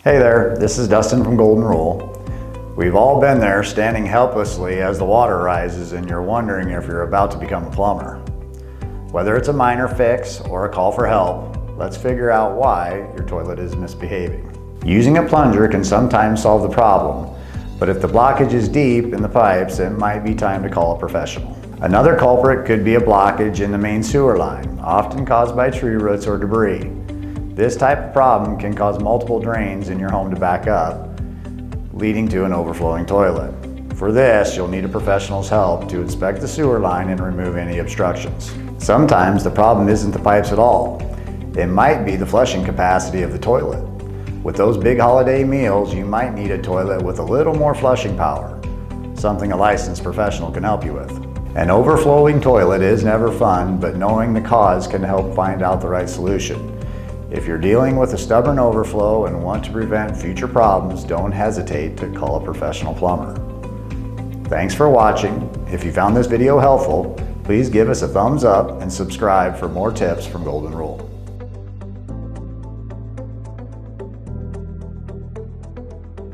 Hey there, this is Dustin from Golden Rule. We've all been there standing helplessly as the water rises and you're wondering if you're about to become a plumber. Whether it's a minor fix or a call for help, let's figure out why your toilet is misbehaving. Using a plunger can sometimes solve the problem, but if the blockage is deep in the pipes, it might be time to call a professional. Another culprit could be a blockage in the main sewer line, often caused by tree roots or debris. This type of problem can cause multiple drains in your home to back up, leading to an overflowing toilet. For this, you'll need a professional's help to inspect the sewer line and remove any obstructions. Sometimes the problem isn't the pipes at all. It might be the flushing capacity of the toilet. With those big holiday meals, you might need a toilet with a little more flushing power, something a licensed professional can help you with. An overflowing toilet is never fun, but knowing the cause can help find out the right solution. If you're dealing with a stubborn overflow and want to prevent future problems, don't hesitate to call a professional plumber. Thanks for watching. If you found this video helpful, please give us a thumbs up and subscribe for more tips from Golden Rule.